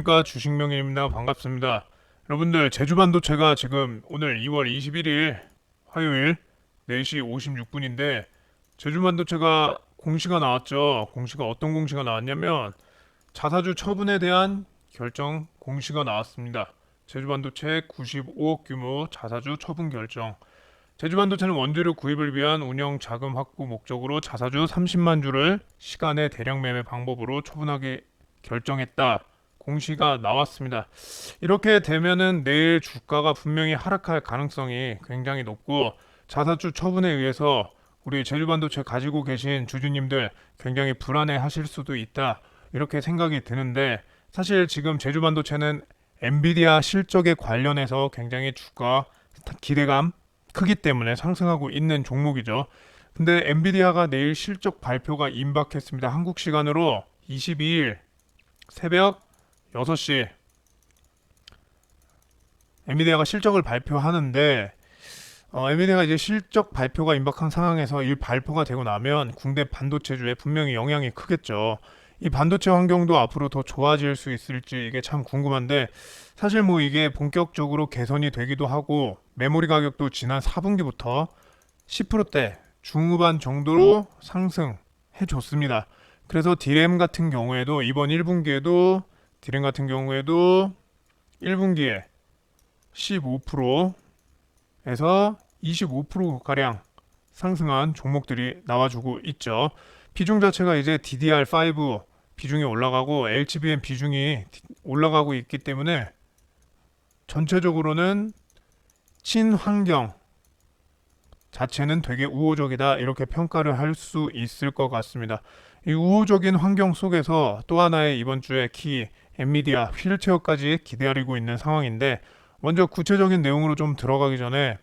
안녕하십니까, 주식명인입니다. 반갑습니다. 여러분들, 제주반도체가 지금 오늘 2월 21일 화요일 4시 56분인데 제주반도체가 공시가 나왔죠. 공시가 어떤 공시가 나왔냐면 자사주 처분에 대한 결정 공시가 나왔습니다. 제주반도체 95억 규모 자사주 처분 결정. 제주반도체는 원재료 구입을 위한 운영 자금 확보 목적으로 자사주 30만 주를 시간의 대량 매매 방법으로 처분하게 결정했다. 공시가 나왔습니다. 이렇게 되면은 내일 주가가 분명히 하락할 가능성이 굉장히 높고 자사주 처분에 의해서 우리 제주반도체 가지고 계신 주주님들 굉장히 불안해 하실 수도 있다. 이렇게 생각이 드는데 사실 지금 제주반도체는 엔비디아 실적에 관련해서 굉장히 주가 기대감 크기 때문에 상승하고 있는 종목이죠. 근데 엔비디아가 내일 실적 발표가 임박했습니다. 한국 시간으로 22일 새벽 6시 엔비디아가 실적을 발표하는데 엔비디아가 이제 실적 발표가 임박한 상황에서 이 발표가 되고 나면 국내 반도체주에 분명히 영향이 크겠죠. 이 반도체 환경도 앞으로 더 좋아질 수 있을지 이게 참 궁금한데 사실 뭐 이게 본격적으로 개선이 되기도 하고 메모리 가격도 지난 4분기부터 10%대 중후반 정도로 상승해 줬습니다. 그래서 디램 같은 경우에도 이번 1분기에도 디램 같은 경우에도 1분기에 15%에서 25%가량 상승한 종목들이 나와주고 있죠. 비중 자체가 이제 DDR5 비중이 올라가고 HBM 비중이 올라가고 있기 때문에 전체적으로는 친환경 자체는 되게 우호적이다 이렇게 평가를 할 수 있을 것 같습니다. 이 우호적인 환경 속에서 또 하나의 이번 주에 키 엔비디아 휠체어까지 기다리고 있는 상황인데 먼저 구체적인 내용으로 좀 들어가기 전에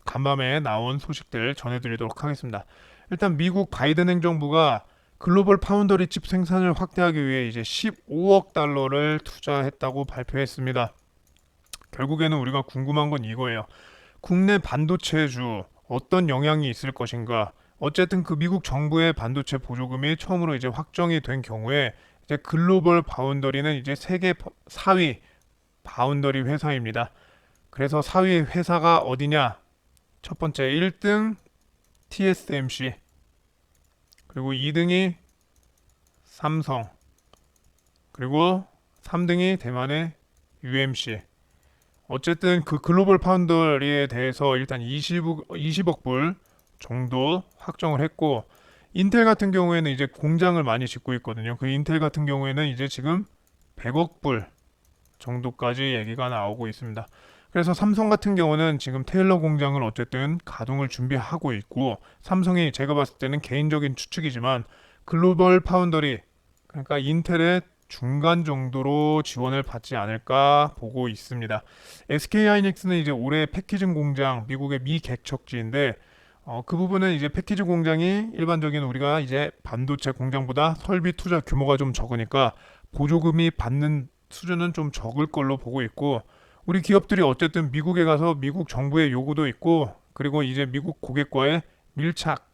간밤에 나온 소식들 전해드리도록 하겠습니다. 일단 미국 바이든 행정부가 글로벌 파운더리 칩 생산을 확대하기 위해 이제 15억 달러를 투자했다고 발표했습니다. 결국에는 우리가 궁금한 건 이거예요. 국내 반도체주 어떤 영향이 있을 것인가? 어쨌든 그 미국 정부의 반도체 보조금이 처음으로 이제 확정이 된 경우에 이제 글로벌 바운더리는 이제 세계 4위 바운더리 회사입니다. 그래서 4위 회사가 어디냐? 첫 번째 1등 TSMC, 그리고 2등이 삼성, 그리고 3등이 대만의 UMC. 어쨌든 그 글로벌 파운더리에 대해서 일단 20억 불 정도 확정을 했고 인텔 같은 경우에는 이제 공장을 많이 짓고 있거든요. 그 인텔 같은 경우에는 이제 지금 100억 불 정도까지 얘기가 나오고 있습니다. 그래서 삼성 같은 경우는 지금 테일러 공장을 어쨌든 가동을 준비하고 있고 삼성이 제가 봤을 때는 개인적인 추측이지만 글로벌 파운더리 그러니까 인텔의 중간 정도로 지원을 받지 않을까 보고 있습니다. SK하이닉스는 이제 올해 패키징 공장 미국의 미개척지인데 그 부분은 이제 패키지 공장이 일반적인 우리가 이제 반도체 공장보다 설비 투자 규모가 좀 적으니까 보조금이 받는 수준은 좀 적을 걸로 보고 있고 우리 기업들이 어쨌든 미국에 가서 미국 정부의 요구도 있고 그리고 이제 미국 고객과의 밀착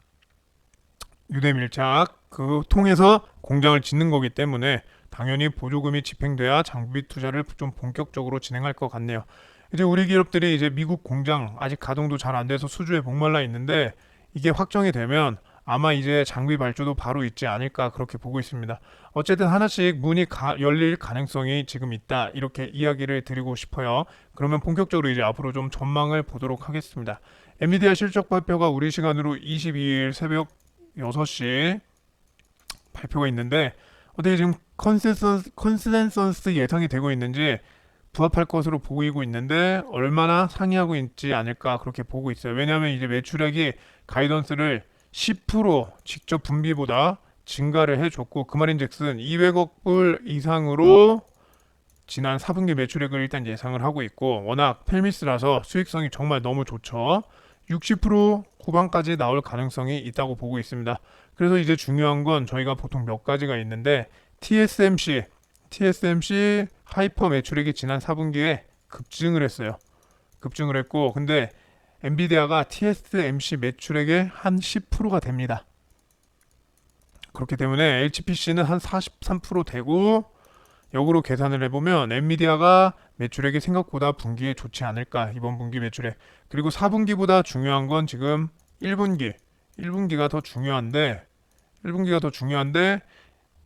유대 밀착 그 통해서 공장을 짓는 거기 때문에 당연히 보조금이 집행돼야 장비 투자를 좀 본격적으로 진행할 것 같네요. 이제 우리 기업들이 이제 미국 공장 아직 가동도 잘 안 돼서 수주에 목말라 있는데 이게 확정이 되면 아마 이제 장비 발주도 바로 있지 않을까 그렇게 보고 있습니다. 어쨌든 하나씩 문이 열릴 가능성이 지금 있다 이렇게 이야기를 드리고 싶어요. 그러면 본격적으로 이제 앞으로 좀 전망을 보도록 하겠습니다. 엔비디아 실적 발표가 우리 시간으로 22일 새벽 6시 발표가 있는데 어떻게 지금 컨센서스 예상이 되고 있는지 부합할 것으로 보이고 있는데 얼마나 상회하고 있지 않을까 그렇게 보고 있어요. 왜냐하면 이제 매출액이 가이던스를 10% 직접 분비보다 증가를 해줬고 그 말인즉슨 200억 불 이상으로 지난 4분기 매출액을 일단 예상을 하고 있고 워낙 펠미스라서 수익성이 정말 너무 좋죠. 60% 후반까지 나올 가능성이 있다고 보고 있습니다. 그래서 이제 중요한 건 저희가 보통 몇 가지가 있는데 TSMC 하이퍼 매출액이 지난 4분기에 급증을 했어요. 급증을 했고 근데 엔비디아가 TSMC 매출액의 한 10%가 됩니다. 그렇기 때문에 HPC는 한 43% 되고 역으로 계산을 해보면 엔비디아가 매출액이 생각보다 분기에 좋지 않을까, 이번 분기 매출액. 그리고 4분기보다 중요한 건 지금 1분기. 1분기가 더 중요한데 1분기가 더 중요한데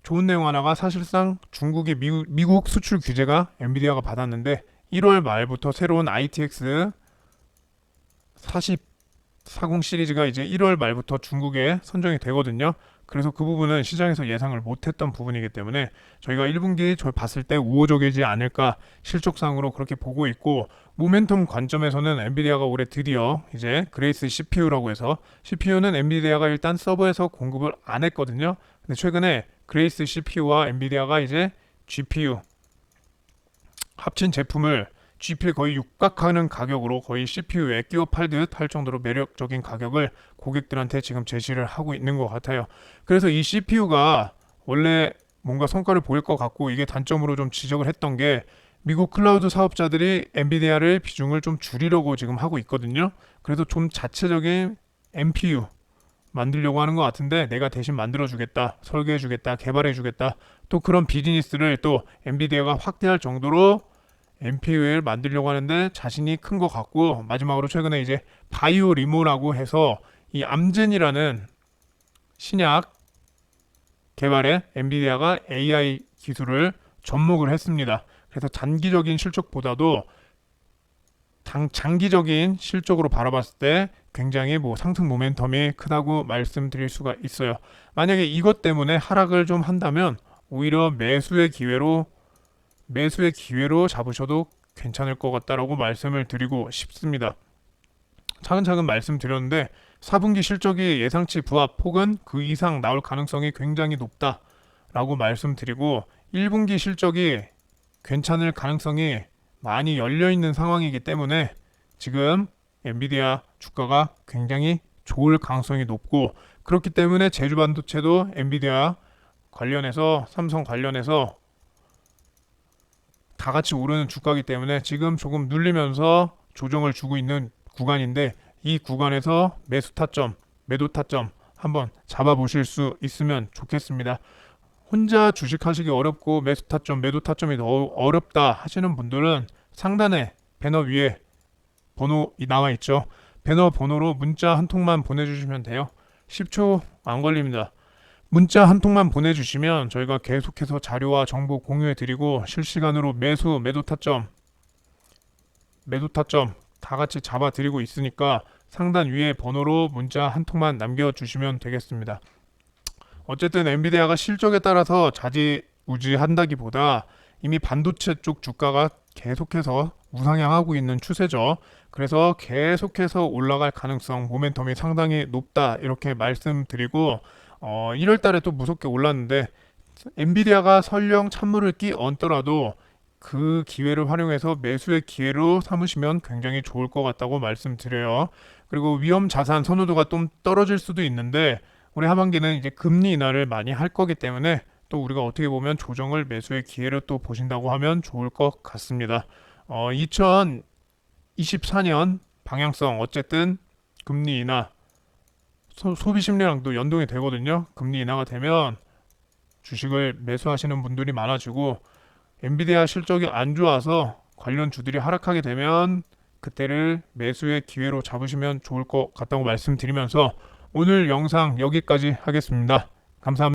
좋은 내용 하나가 사실상 중국의 미국 수출 규제가 엔비디아가 받았는데 1월 말부터 새로운 ITX 40 시리즈가 이제 1월 말부터 중국에 선정이 되거든요. 그래서 그 부분은 시장에서 예상을 못했던 부분이기 때문에 저희가 1분기 저 봤을 때 우호적이지 않을까, 실적상으로 그렇게 보고 있고, 모멘텀 관점에서는 엔비디아가 올해 드디어 이제 그레이스 CPU라고 해서, CPU는 엔비디아가 일단 서버에서 공급을 안 했거든요. 근데 최근에 그레이스 CPU와 엔비디아가 이제 GPU 합친 제품을 GPU에 거의 육박하는 가격으로 거의 CPU에 끼워 팔듯 할 정도로 매력적인 가격을 고객들한테 지금 제시를 하고 있는 것 같아요. 그래서 이 CPU가 원래 뭔가 성과를 보일 것 같고, 이게 단점으로 좀 지적을 했던 게 미국 클라우드 사업자들이 엔비디아를 비중을 좀 줄이려고 지금 하고 있거든요. 그래서 좀 자체적인 NPU 만들려고 하는 것 같은데, 내가 대신 만들어주겠다, 설계해주겠다, 개발해주겠다, 또 그런 비즈니스를 또 엔비디아가 확대할 정도로 NPU를 만들려고 하는데 자신이 큰 것 같고, 마지막으로 최근에 이제 바이오 리모라고 해서 이 암젠이라는 신약 개발에 엔비디아가 AI 기술을 접목을 했습니다. 그래서 단기적인 실적보다도 장기적인 실적으로 바라봤을 때 굉장히 뭐 상승 모멘텀이 크다고 말씀드릴 수가 있어요. 만약에 이것 때문에 하락을 좀 한다면 오히려 매수의 기회로 잡으셔도 괜찮을 것 같다라고 말씀을 드리고 싶습니다. 차근차근 말씀드렸는데 4분기 실적이 예상치 부합 혹은 그 이상 나올 가능성이 굉장히 높다라고 말씀드리고, 1분기 실적이 괜찮을 가능성이 많이 열려 있는 상황이기 때문에 지금 엔비디아 주가가 굉장히 좋을 가능성이 높고, 그렇기 때문에 제주 반도체도 엔비디아 관련해서, 삼성 관련해서 다 같이 오르는 주가이기 때문에 지금 조금 눌리면서 조정을 주고 있는 구간인데, 이 구간에서 매수 타점, 매도 타점 한번 잡아보실 수 있으면 좋겠습니다. 혼자 주식하시기 어렵고 매수 타점, 매도 타점이 너무 어렵다 하시는 분들은 상단에 배너 위에 번호 나와 있죠. 배너 번호로 문자 한 통만 보내주시면 돼요. 10초 안 걸립니다. 문자 한 통만 보내주시면 저희가 계속해서 자료와 정보 공유해드리고, 실시간으로 매수, 매도 타점 다 같이 잡아드리고 있으니까 상단 위에 번호로 문자 한 통만 남겨주시면 되겠습니다. 어쨌든 엔비디아가 실적에 따라서 좌지우지한다기보다 이미 반도체 쪽 주가가 계속해서 우상향하고 있는 추세죠. 그래서 계속해서 올라갈 가능성, 모멘텀이 상당히 높다 이렇게 말씀드리고, 1월 달에 또 무섭게 올랐는데 엔비디아가 설령 찬물을 끼얹더라도 그 기회를 활용해서 매수의 기회로 삼으시면 굉장히 좋을 것 같다고 말씀드려요. 그리고 위험 자산 선호도가 좀 떨어질 수도 있는데 올해 하반기는 이제 금리 인하를 많이 할 거기 때문에 또 우리가 어떻게 보면 조정을 매수의 기회로 또 보신다고 하면 좋을 것 같습니다. 2024년 방향성, 어쨌든 금리 인하, 소비 심리랑도 연동이 되거든요. 금리 인하가 되면 주식을 매수하시는 분들이 많아지고, 엔비디아 실적이 안 좋아서 관련 주들이 하락하게 되면 그때를 매수의 기회로 잡으시면 좋을 것 같다고 말씀드리면서 오늘 영상 여기까지 하겠습니다. 감사합니다.